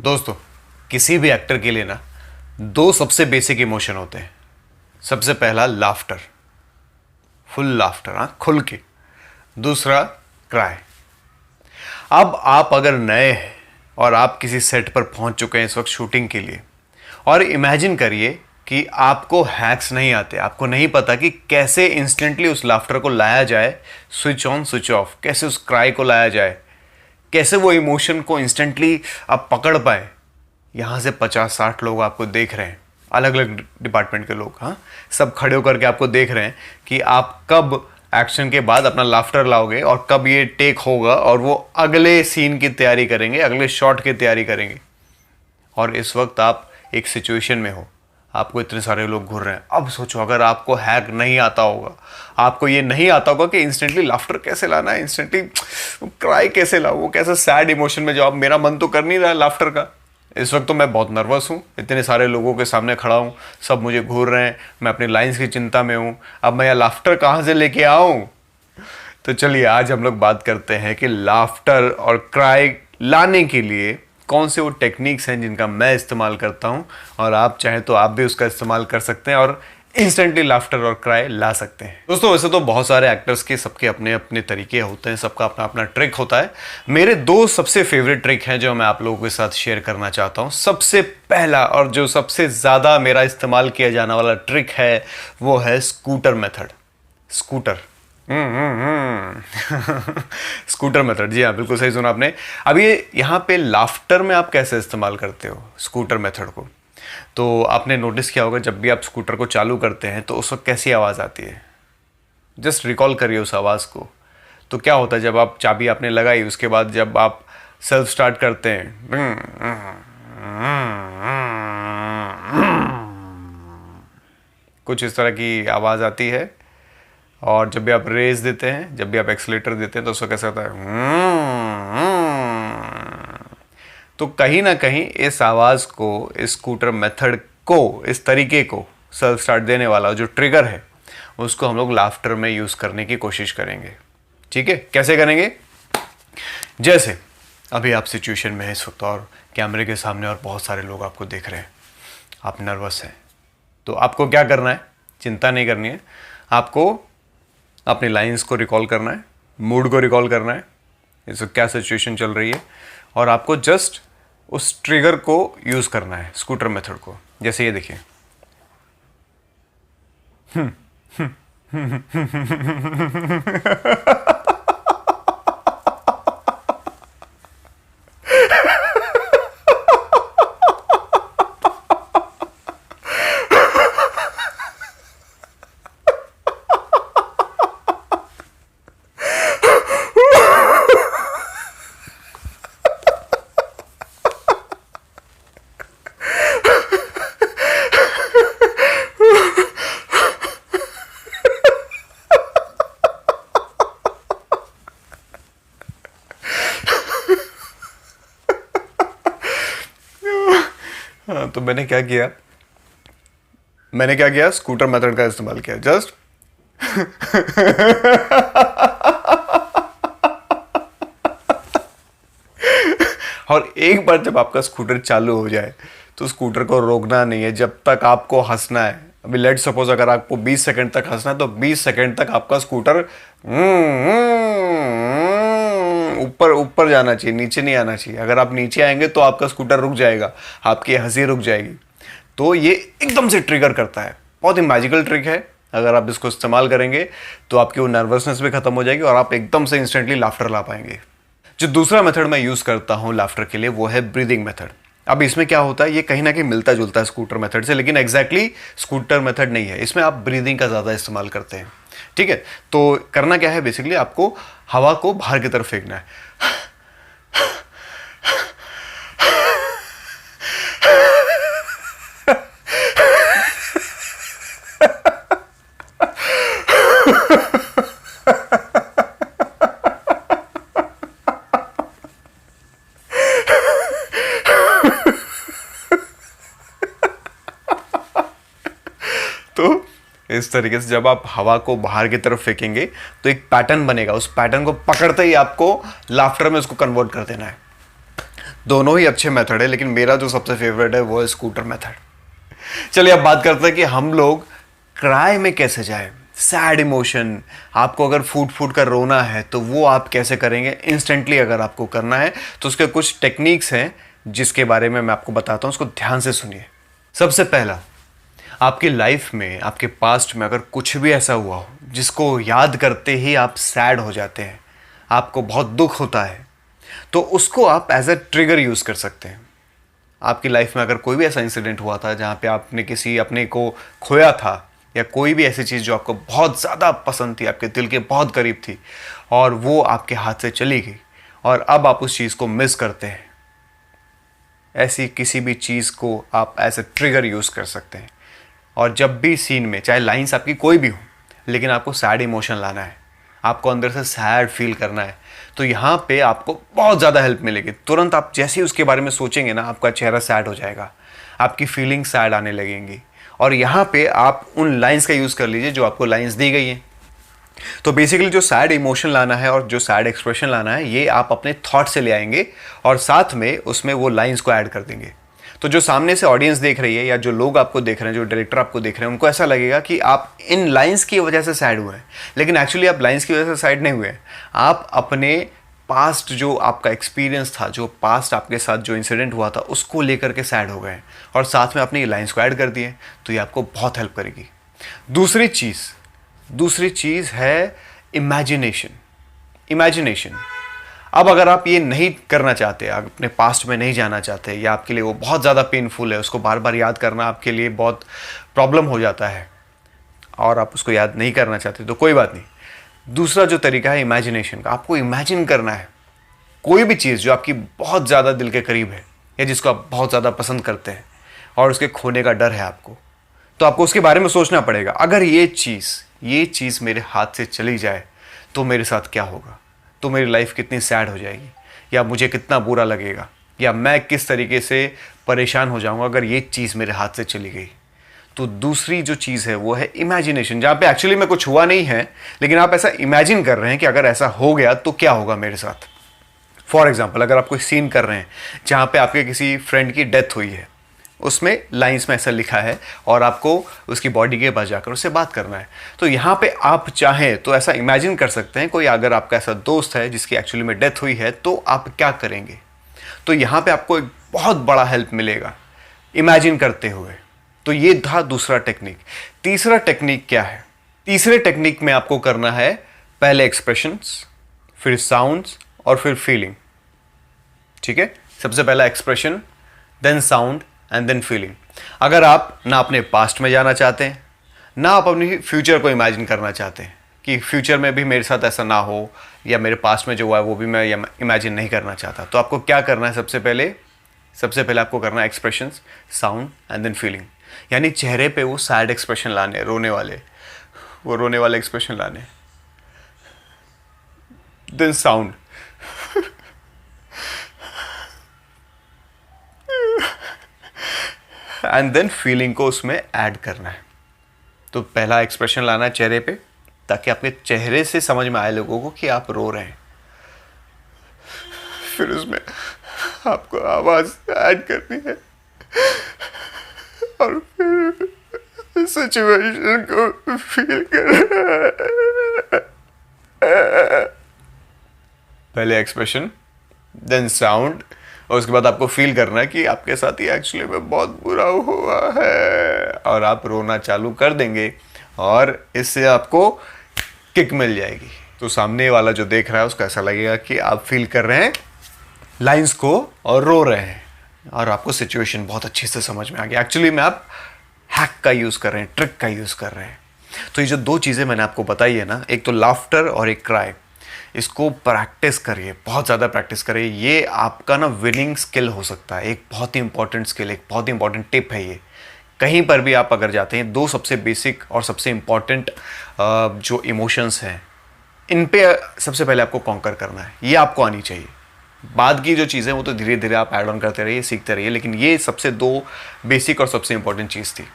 दोस्तों, किसी भी एक्टर के लिए ना दो सबसे बेसिक इमोशन होते हैं। सबसे पहला लाफ्टर, फुल लाफ्टर, हाँ खुल के। दूसरा क्राई। अब आप अगर नए हैं और आप किसी सेट पर पहुंच चुके हैं इस वक्त शूटिंग के लिए, और इमेजिन करिए कि आपको हैक्स नहीं आते, आपको नहीं पता कि कैसे इंस्टेंटली उस लाफ्टर को लाया जाए, स्विच ऑन स्विच ऑफ, कैसे उस क्राई को लाया जाए, कैसे वो इमोशन को इंस्टेंटली आप पकड़ पाए। यहाँ से 50-60 लोग आपको देख रहे हैं, अलग अलग डिपार्टमेंट के लोग, हाँ, सब खड़े होकर के आपको देख रहे हैं कि आप कब एक्शन के बाद अपना लाफ्टर लाओगे और कब ये टेक होगा और वो अगले सीन की तैयारी करेंगे, अगले शॉट की तैयारी करेंगे। और इस वक्त आप एक सिचुएशन में हो, आपको इतने सारे लोग घूर रहे हैं। अब सोचो अगर आपको हैक नहीं आता होगा, आपको ये नहीं आता होगा कि इंस्टेंटली लाफ्टर कैसे लाना है, इंस्टेंटली क्राई कैसे लाओ, वो कैसे सैड इमोशन में जाओ। मेरा मन तो कर नहीं रहा लाफ्टर का। इस वक्त तो मैं बहुत नर्वस हूँ, इतने सारे लोगों के सामने खड़ा हूँ, सब मुझे घूर रहे हैं, मैं अपनी लाइंस की चिंता में हूँ। अब मैं यह लाफ्टर कहाँ से लेके आऊँ? तो चलिए आज हम लोग बात करते हैं कि लाफ्टर और क्राई लाने के लिए कौन से वो टेक्निक्स हैं जिनका मैं इस्तेमाल करता हूं, और आप चाहें तो आप भी उसका इस्तेमाल कर सकते हैं और इंस्टेंटली लाफ्टर और क्राई ला सकते हैं। दोस्तों, वैसे तो बहुत सारे एक्टर्स के सबके अपने अपने तरीके होते हैं, सबका अपना अपना ट्रिक होता है। मेरे दो सबसे फेवरेट ट्रिक हैं जो मैं आप लोगों के साथ शेयर करना चाहता हूं। सबसे पहला और जो सबसे ज़्यादा मेरा इस्तेमाल किया जाने वाला ट्रिक है वो है scooter method. Scooter scooter method, जी हाँ, बिल्कुल सही सुना आपने। अब ये यहाँ पे लाफ्टर में आप कैसे इस्तेमाल करते हो स्कूटर मेथड को, तो आपने नोटिस किया होगा जब भी आप स्कूटर को चालू करते हैं तो उस वक्त कैसी आवाज़ आती है। जस्ट रिकॉल करिए उस आवाज़ को। तो क्या होता है जब आप चाबी आपने लगाई, उसके बाद जब आप सेल्फ स्टार्ट करते हैं, कुछ इस तरह की आवाज़ आती है। और जब भी आप रेस देते हैं, जब भी आप एक्सीलेटर देते हैं तो उसका कैसा होता है, तो कहीं ना कहीं इस आवाज़ को, इस स्कूटर मेथड को, इस तरीके को, सेल्फ स्टार्ट देने वाला जो ट्रिगर है उसको हम लोग लाफ्टर में यूज़ करने की कोशिश करेंगे। ठीक है, कैसे करेंगे? जैसे अभी आप सिचुएशन में हैं इस वक्त और कैमरे के सामने और बहुत सारे लोग आपको देख रहे हैं, आप नर्वस हैं, तो आपको क्या करना है? चिंता नहीं करनी है, आपको अपनी लाइंस को रिकॉल करना है, मूड को रिकॉल करना है, इस क्या सिचुएशन चल रही है, और आपको जस्ट उस ट्रिगर को यूज़ करना है, स्कूटर मेथड को। जैसे ये देखिए, तो मैंने क्या किया, स्कूटर मेथड का इस्तेमाल किया। जस्ट और एक बार जब आपका स्कूटर चालू हो जाए तो स्कूटर को रोकना नहीं है जब तक आपको हंसना है। अभी लेट सपोज अगर आपको 20 सेकंड तक हंसना है तो 20 सेकंड तक आपका स्कूटर ऊपर ऊपर जाना चाहिए, नीचे नहीं आना चाहिए। अगर आप नीचे आएंगे तो आपका स्कूटर रुक जाएगा, आपकी हंसी रुक जाएगी। तो ये एकदम से ट्रिगर करता है, बहुत ही मैजिकल ट्रिक है। अगर आप इसको इस्तेमाल करेंगे तो आपकी वो नर्वसनेस भी खत्म हो जाएगी और आप एकदम से इंस्टेंटली लाफ्टर ला पाएंगे। जो दूसरा मेथड मैं यूज करता हूं लाफ्टर के लिए वो है ब्रीदिंग मेथड। अब इसमें क्या होता है, ये कहीं ना कहीं मिलता जुलता है स्कूटर मेथड से, लेकिन एग्जैक्टली स्कूटर मेथड नहीं है। इसमें आप ब्रीदिंग का ज़्यादा इस्तेमाल करते हैं। ठीक है, तो करना क्या है, बेसिकली आपको हवा को बाहर की तरफ फेंकना है। तो इस तरीके से जब आप हवा को बाहर की तरफ फेंकेंगे तो एक पैटर्न बनेगा, उस पैटर्न को पकड़ते ही आपको लाफ्टर में उसको कन्वर्ट कर देना है। दोनों ही अच्छे मेथड है, लेकिन मेरा जो सबसे फेवरेट है वो है स्कूटर मेथड। चलिए अब बात करते हैं कि हम लोग क्राई में कैसे जाएं। सैड इमोशन, आपको अगर फूट फूट कर रोना है तो वो आप कैसे करेंगे इंस्टेंटली। अगर आपको करना है तो उसके कुछ टेक्निक्स हैं जिसके बारे में मैं आपको बताता हूं, उसको ध्यान से सुनिए। सबसे पहला, आपकी लाइफ में, आपके पास्ट में अगर कुछ भी ऐसा हुआ हो जिसको याद करते ही आप सैड हो जाते हैं, आपको बहुत दुख होता है, तो उसको आप एज अ ट्रिगर यूज़ कर सकते हैं। आपकी लाइफ में अगर कोई भी ऐसा इंसिडेंट हुआ था जहाँ पे आपने किसी अपने को खोया था, या कोई भी ऐसी चीज़ जो आपको बहुत ज़्यादा पसंद थी, आपके दिल के बहुत करीब थी, और वो आपके हाथ से चली गई और अब आप उस चीज़ को मिस करते हैं, ऐसी किसी भी चीज़ को आप एज ए ट्रिगर यूज़ कर सकते हैं। और जब भी सीन में, चाहे लाइंस आपकी कोई भी हो, लेकिन आपको सैड इमोशन लाना है, आपको अंदर से सैड फील करना है, तो यहाँ पे आपको बहुत ज़्यादा हेल्प मिलेगी। तुरंत आप जैसे ही उसके बारे में सोचेंगे ना, आपका चेहरा सैड हो जाएगा, आपकी फीलिंग सैड आने लगेंगी। और यहाँ पे आप उन लाइंस का यूज़ कर लीजिए जो आपको लाइंस दी गई हैं। तो बेसिकली जो सैड इमोशन लाना है और जो सैड एक्सप्रेशन लाना है, ये आप अपने थॉट से ले आएंगे और साथ में उसमें वो लाइंस को ऐड कर देंगे। तो जो सामने से ऑडियंस देख रही है या जो लोग आपको देख रहे हैं, जो डायरेक्टर आपको देख रहे हैं, उनको ऐसा लगेगा कि आप इन लाइंस की वजह से सैड हुए हैं, लेकिन एक्चुअली आप लाइंस की वजह से सैड नहीं हुए हैं। आप अपने पास्ट, जो आपका एक्सपीरियंस था, जो पास्ट आपके साथ जो इंसिडेंट हुआ था, उसको लेकर के सैड हो गए हैं और साथ में अपने ये लाइंस को ऐड कर दिए, तो ये आपको बहुत हेल्प करेगी। दूसरी चीज़ है इमेजिनेशन। अब अगर आप ये नहीं करना चाहते, आप अपने पास्ट में नहीं जाना चाहते, या आपके लिए वो बहुत ज़्यादा पेनफुल है, उसको बार बार याद करना आपके लिए बहुत प्रॉब्लम हो जाता है और आप उसको याद नहीं करना चाहते, तो कोई बात नहीं। दूसरा जो तरीका है इमेजिनेशन का, आपको इमेजिन करना है कोई भी चीज़ जो आपकी बहुत ज़्यादा दिल के करीब है या जिसको आप बहुत ज़्यादा पसंद करते हैं और उसके खोने का डर है आपको, तो आपको उसके बारे में सोचना पड़ेगा। अगर ये चीज़ मेरे हाथ से चली जाए तो मेरे साथ क्या होगा, तो मेरी लाइफ कितनी सैड हो जाएगी, या मुझे कितना बुरा लगेगा, या मैं किस तरीके से परेशान हो जाऊंगा अगर ये चीज़ मेरे हाथ से चली गई। तो दूसरी जो चीज़ है वो है इमेजिनेशन, जहाँ पे एक्चुअली में कुछ हुआ नहीं है, लेकिन आप ऐसा इमेजिन कर रहे हैं कि अगर ऐसा हो गया तो क्या होगा मेरे साथ। फॉर एग्जाम्पल, अगर आप कोई सीन कर रहे हैं जहाँ पे आपके किसी फ्रेंड की डेथ हुई है, उसमें लाइंस में ऐसा लिखा है और आपको उसकी बॉडी के पास जाकर उससे बात करना है, तो यहाँ पे आप चाहें तो ऐसा इमेजिन कर सकते हैं, कोई अगर आपका ऐसा दोस्त है जिसकी एक्चुअली में डेथ हुई है, तो आप क्या करेंगे। तो यहाँ पे आपको एक बहुत बड़ा हेल्प मिलेगा इमेजिन करते हुए। तो ये था दूसरा टेक्निक। तीसरा टेक्निक क्या है? तीसरे टेक्निक में आपको करना है पहले एक्सप्रेशंस, फिर साउंड्स और फिर फीलिंग। ठीक है, सबसे पहला expression, then sound and then feeling. अगर आप ना अपने पास्ट में जाना चाहते हैं, ना आप अपनी फ्यूचर को इमेजिन करना चाहते हैं कि फ्यूचर में भी मेरे साथ ऐसा ना हो, या मेरे पास्ट में जो हुआ है वो भी मैं इमेजिन नहीं करना चाहता, तो आपको क्या करना है? सबसे पहले आपको करना है expressions, sound and then feeling. यानी चेहरे पे वो सैड एक्सप्रेशन लाने, रोने वाले एक्सप्रेशन लाने, then sound, and then feeling को उसमें ऐड करना है। तो पहला एक्सप्रेशन लाना है चेहरे पे, ताकि आपके चेहरे से समझ में आए लोगों को कि आप रो रहे हैं। फिर उसमें आपको आवाज ऐड करनी है और फिर सिचुएशन को फील करना है। पहले एक्सप्रेशन, देन साउंड, और उसके बाद आपको फील करना है कि आपके साथ ही एक्चुअली में बहुत बुरा हुआ है, और आप रोना चालू कर देंगे और इससे आपको किक मिल जाएगी। तो सामने वाला जो देख रहा है उसको ऐसा लगेगा कि आप फील कर रहे हैं लाइंस को और रो रहे हैं, और आपको सिचुएशन बहुत अच्छे से समझ में आ गया। एक्चुअली में आप हैक का यूज़ कर रहे हैं, ट्रिक का यूज़ कर रहे हैं। तो ये जो दो चीज़ें मैंने आपको बताई है ना, एक तो लाफ्टर और एक क्राई, इसको प्रैक्टिस करिए, बहुत ज़्यादा प्रैक्टिस करिए। ये आपका ना विनिंग स्किल हो सकता है, एक बहुत ही इंपॉर्टेंट स्किल, एक बहुत ही इंपॉर्टेंट टिप है ये। कहीं पर भी आप अगर जाते हैं, दो सबसे बेसिक और सबसे इंपॉर्टेंट जो इमोशंस हैं, इन पे सबसे पहले आपको कॉन्कर करना है, ये आपको आनी चाहिए। बाद की जो चीज़ें वो तो धीरे धीरे आप ऐड ऑन करते रहिए, सीखते रहिए, लेकिन ये सबसे दो बेसिक और सबसे इंपॉर्टेंट चीज़ थी।